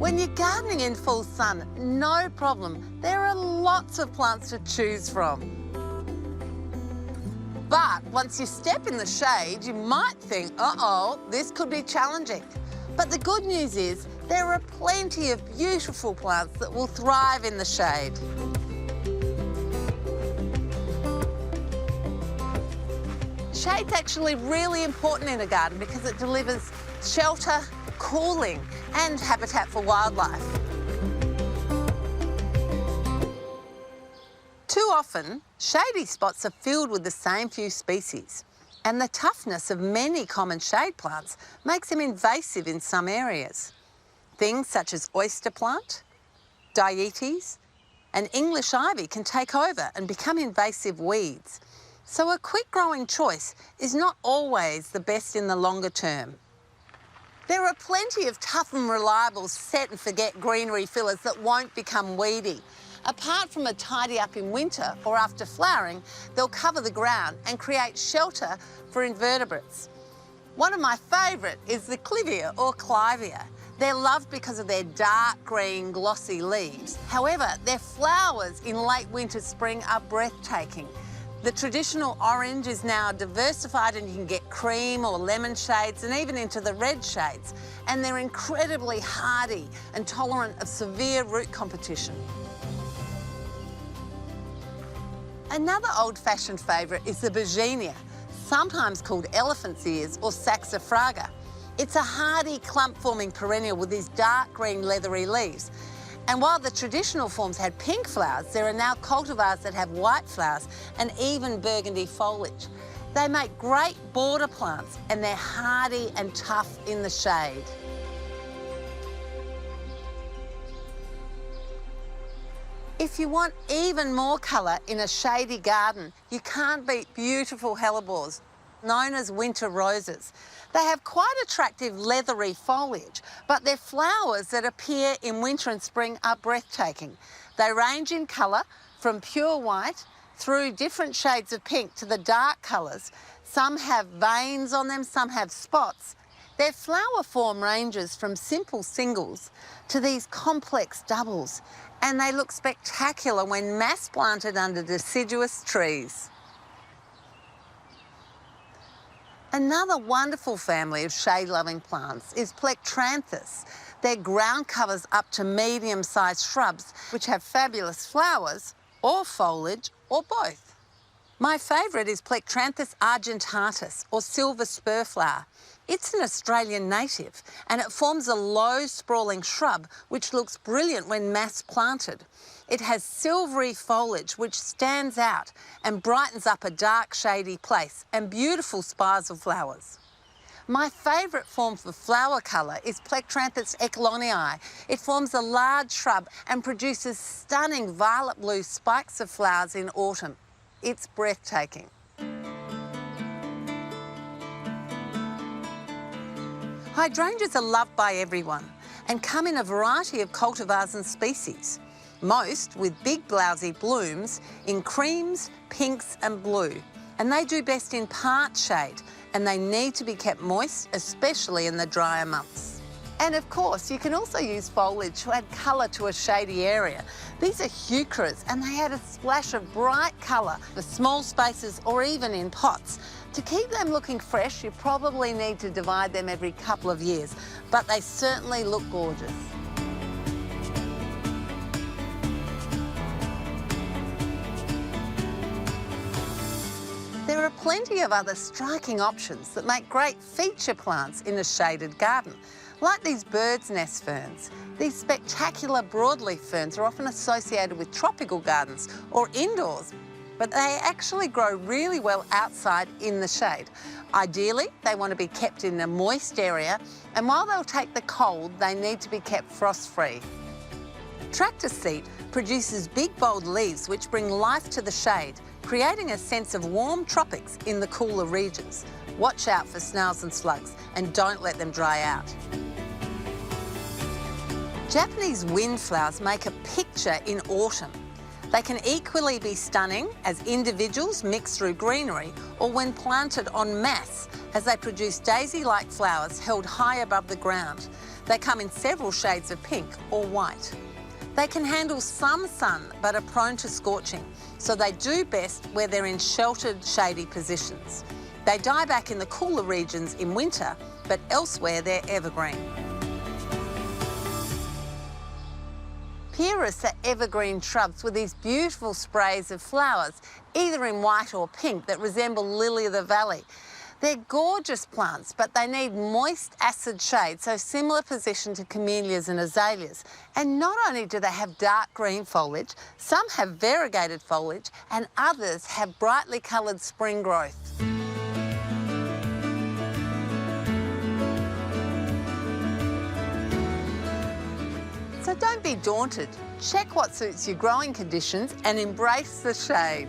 When you're gardening in full sun, no problem. There are lots of plants to choose from. But once you step in the shade, you might think, uh-oh, this could be challenging. But the good news is there are plenty of beautiful plants that will thrive in the shade. Shade's actually really important in a garden because it delivers shelter, cooling, and habitat for wildlife. Too often, shady spots are filled with the same few species, and the toughness of many common shade plants makes them invasive in some areas. Things such as oyster plant, dietes, and English ivy can take over and become invasive weeds. So a quick-growing choice is not always the best in the longer term. There are plenty of tough and reliable set-and-forget greenery fillers that won't become weedy. Apart from a tidy up in winter or after flowering, they'll cover the ground and create shelter for invertebrates. One of my favourite is the clivia or clivia. They're loved because of their dark green, glossy leaves. However, their flowers in late winter, spring are breathtaking. The traditional orange is now diversified and you can get cream or lemon shades and even into the red shades. And they're incredibly hardy and tolerant of severe root competition. Another old-fashioned favourite is the bergenia, sometimes called elephant's ears or saxifraga. It's a hardy clump-forming perennial with these dark green leathery leaves. And while the traditional forms had pink flowers, there are now cultivars that have white flowers and even burgundy foliage. They make great border plants and they're hardy and tough in the shade. If you want even more colour in a shady garden, you can't beat beautiful hellebores, known as winter roses. They have quite attractive leathery foliage, but their flowers that appear in winter and spring are breathtaking. They range in colour from pure white through different shades of pink to the dark colours. Some have veins on them, some have spots. Their flower form ranges from simple singles to these complex doubles, and they look spectacular when mass planted under deciduous trees. Another wonderful family of shade-loving plants is Plectranthus. They're ground covers up to medium-sized shrubs which have fabulous flowers or foliage or both. My favourite is Plectranthus argentatus or silver spurflower. It's an Australian native and it forms a low sprawling shrub which looks brilliant when mass planted. It has silvery foliage which stands out and brightens up a dark shady place and beautiful spires of flowers. My favourite form for flower colour is Plectranthus eclonii. It forms a large shrub and produces stunning violet blue spikes of flowers in autumn. It's breathtaking. Hydrangeas are loved by everyone and come in a variety of cultivars and species, most with big blousy blooms in creams, pinks and blue. And they do best in part shade and they need to be kept moist, especially in the drier months. And of course, you can also use foliage to add colour to a shady area. These are heucheras and they add a splash of bright colour for small spaces or even in pots. To keep them looking fresh, you probably need to divide them every couple of years, but they certainly look gorgeous. There are plenty of other striking options that make great feature plants in a shaded garden, like these bird's nest ferns. These spectacular broadleaf ferns are often associated with tropical gardens or indoors, but they actually grow really well outside in the shade. Ideally, they want to be kept in a moist area, and while they'll take the cold, they need to be kept frost-free. Tractor seat produces big, bold leaves which bring life to the shade, creating a sense of warm tropics in the cooler regions. Watch out for snails and slugs, and don't let them dry out. Japanese windflowers make a picture in autumn. They can equally be stunning as individuals mixed through greenery or when planted en masse as they produce daisy-like flowers held high above the ground. They come in several shades of pink or white. They can handle some sun but are prone to scorching, so they do best where they're in sheltered, shady positions. They die back in the cooler regions in winter, but elsewhere they're evergreen. Pieris are evergreen shrubs with these beautiful sprays of flowers, either in white or pink, that resemble lily of the valley. They're gorgeous plants, but they need moist, acid shade, so similar position to camellias and azaleas. And not only do they have dark green foliage, some have variegated foliage and others have brightly coloured spring growth. So don't be daunted. Check what suits your growing conditions and embrace the shade.